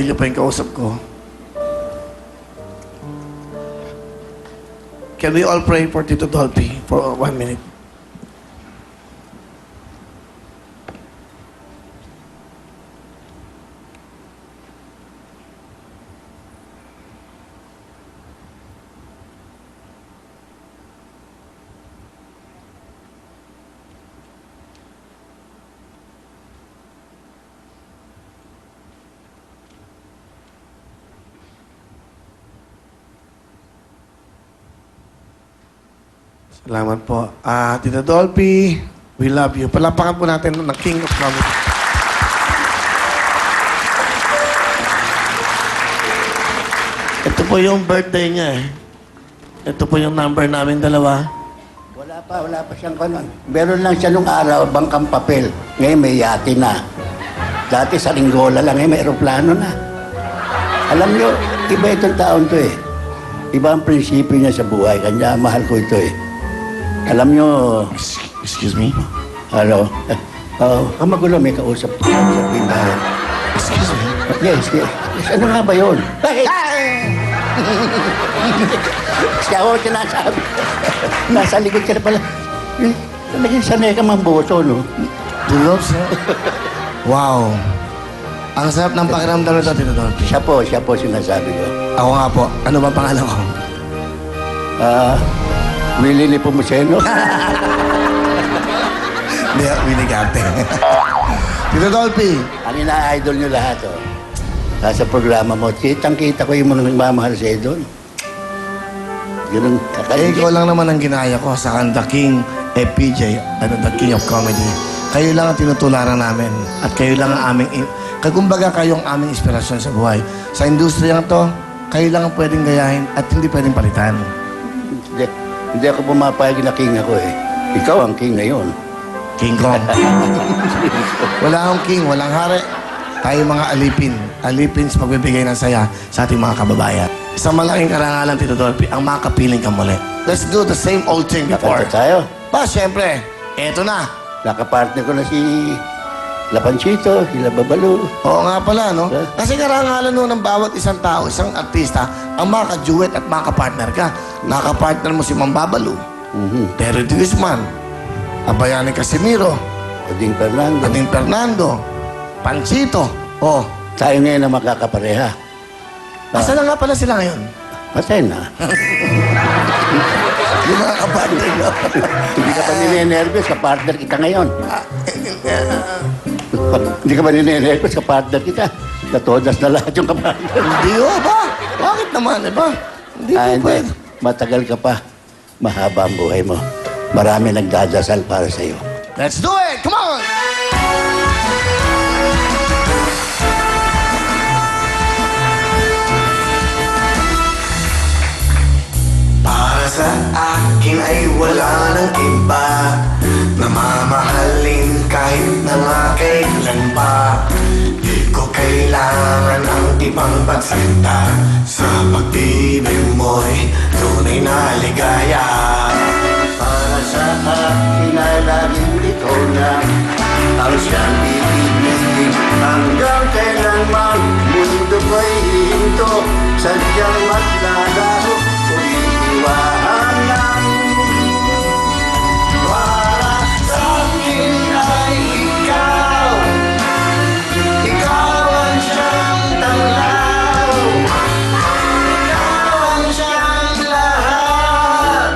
pamilya pa yung kausap ko. Can we all pray for Tito Dolphy for 1 minute? Salamat po. Tito Dolphy, we love you. Palapakan po natin ng King of Comedy. Ito po yung birthday niya eh. Ito po yung number namin dalawa. Wala pa siyang kanon. Meron lang siya nung araw, bangkang papel. Ngayon may yate na. Dati sa Linggola lang, ngayon may aeroplano na. Alam niyo, iba itong taon to eh. Iba ang prinsipyo niya sa buhay, kanya mahal ko ito eh. Alam niyo... Excuse me? Hello? Magulo, may kausap ko sa pinbahan. Excuse me? Yes. Ano nga ba yun? Siya ako sinasabi. Nasa likod ka na pala. Naging sanay ka mamboso, no? You love sir? Wow. Ang sarap ng pakiramdam nito, Tito Dolphy. Siya po sinasabi ko. Ako nga po. Ano ba pangalan ko? Willie Nepomuceno. Willie Gante. Tito Dolphy. Ang ina-idol nyo lahat, oh. Sa programa mo, kitang-kita ko yung mga nagmamahal sa'yo doon. Ganun. Ikaw lang naman ang ginaya ko sa The King FPJ, The King of Comedy. Kayo lang ang tinutularan namin. At kayo lang ang aming... Kumbaga kayong aming inspirasyon sa buhay. Sa industriyang to, kayo lang ang pwedeng gayahin at hindi pwedeng palitan. Hindi ako pumapayag na king ako eh. Ikaw ang king ngayon. King Kong. Wala akong king, walang hari. Tayo mga alipin. Alipin sa pagbibigay ng saya sa ating mga kababayan. Isang malaking karangalan, Tito Dolphy, ang makapiling ka muli. Let's do the same old thing before. Nakanta tayo. Ba, syempre, eto na. Nakapartner ko na si Lapanchito, si Lababalo. Oo nga pala, no? Kasi karangalan no ng bawat isang tao, isang artista, ang maka-duet at maka-partner ka. Naka-partner mo si Mambabalu, Terry de Guzman, Abayani Casimiro, Ading Fernando. Ading Fernando, Panchito. Oh, Tayo ngayon na makakapareha. asa na nga pala sila ngayon? Patay na. Yung mga kapartner nyo. Hindi ka pa ninenervyos, kapartner kita ngayon. Hindi ka ba ninenervyos, kapartner kita? Natodas na lahat yung kapartner. Hindi ba? Bakit naman, ba? Hindi po Hindi. pwede. Matagal ka pa. Mahaba ang buhay mo. Marami nagdadasal para sa'yo. Let's do it! Come on! Para sa akin ay wala nang iba na mamahalin kahit na nga kailan pa. Di ko kailangan ang ibang pagsinta sa pag-ibig mo'y tunay na ligaya. Para sa akin ay laging ikaw lang ang siyang ibibigin hanggang kailanman mundo ko'y hinto sadyang maglalago o iiwanan. Para sa akin ay ikaw ang siyang tanglaw, ikaw ang siyang lahat.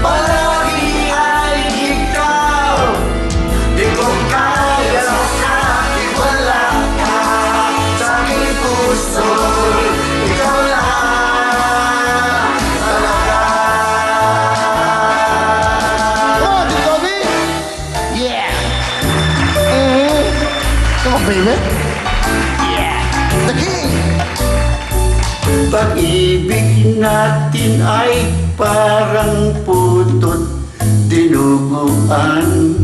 Palagi ay ikaw, di ko kaya iwala ka sa aking puso. Ikaw lang talaga. Oh, Tito Dolphy! Yeah! Come on, baby! Yeah! The King! Pag-ibig natin ay parang putot dinuguan.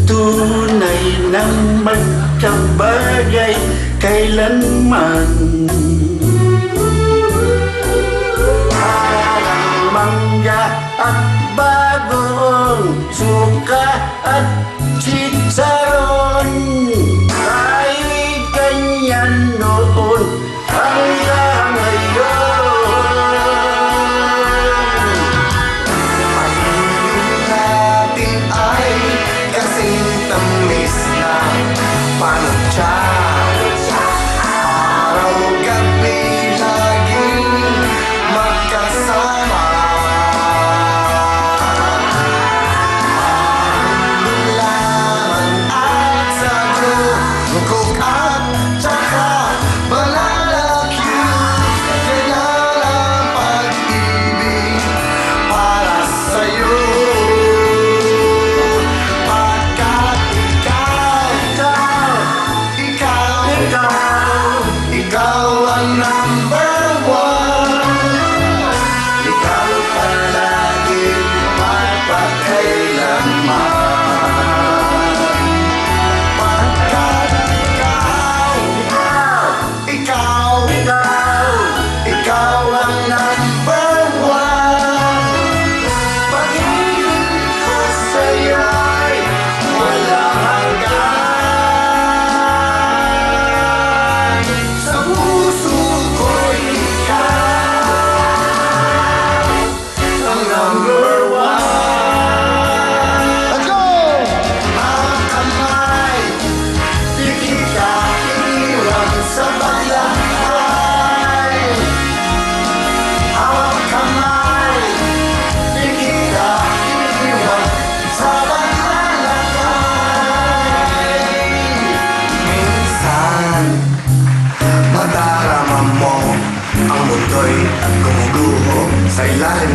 Tunay nang magkabagay kailanman. Parang mangga at bagong suka at chicharon. Tayo'y ganyan noon.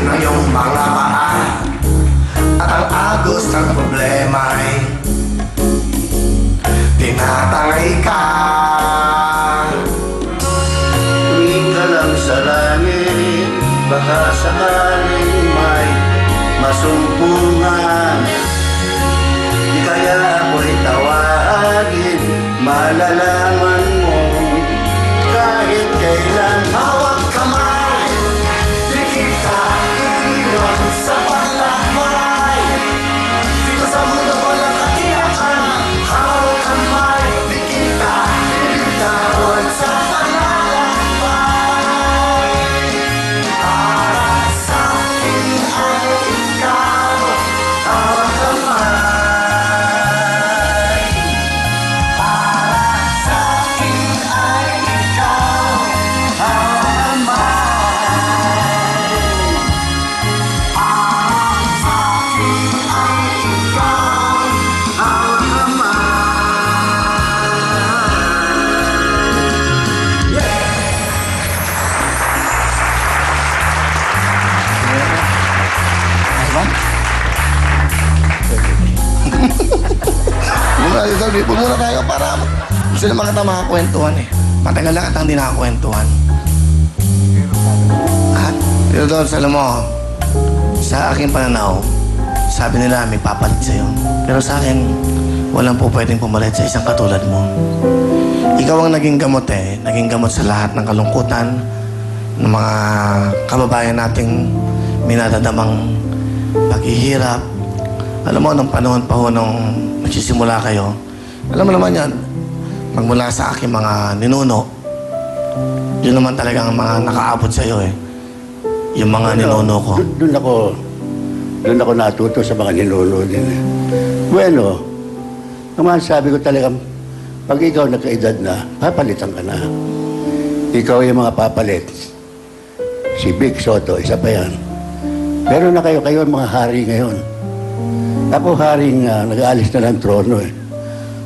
ng iyong mga paa. At ang agos ng problema ay tinatangay ka. Tumingin ka lang sa langit, baka sakaling may masumpungan. Di kaya ako'y tawagin, malalaman mo kahit kailan. Hawak kamay, di kita iiwan sa paglalakbay. Dito sa mundo walang katiyakan. Hawak kamay, di kita iiwan sa paglalakbay. Para sa akin ay ikaw, hawak kamay. Para sa akin ay ikaw, hawak kamay. Para sa akin ay ikaw, hawak kamay. Muna dito, lipo muna tayo para gusto naman kita makakwentuhan eh. Matagal na kitang di nakakwentuhan. At, pero doon, alam mo, sa aking pananaw, sabi nila may papalit sa'yo. Pero sa akin, walang po pwedeng pumalit sa isang katulad mo. Ikaw ang naging gamot eh. Naging gamot sa lahat ng kalungkutan ng mga kababayan nating minadadamang paghihirap. Alam mo, nung panahon pa ho nung nagsisimula kayo, alam mo naman yan, magmula sa aking mga ninuno, yun naman talagang mga nakaabot sa iyo eh. Yung mga ninuno ko. Doon ako natuto sa mga ninuno din. Bueno, naman sabi ko talagang, pag ikaw nagkaedad na, papalitan ka na. Ikaw yung mga papalit. Si Big Soto, isa pa yan. Meron na kayo ang mga hari ngayon. Ako haring nag-aalis na ng trono eh.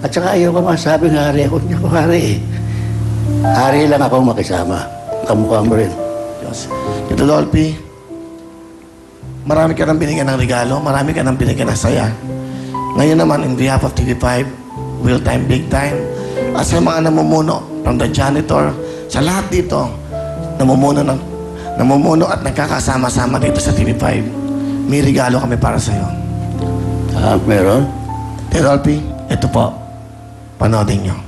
At saka ayaw ko masabing hari ako. Hindi ako hari eh. Hari lang ako makisama. Kamukha mo rin. Diyos. Tito Dolphy, marami ka nang binigyan ng regalo, marami ka nang binigyan ng saya. Ngayon naman, in behalf of TV5, Real Time, Big Time, at sa mga namumuno, from the janitor, sa lahat dito, namumuno at nagkakasama-sama dito sa TV5, may regalo kami para sa'yo. Meron? Tito Dolphy, ito po, panoodin nyo.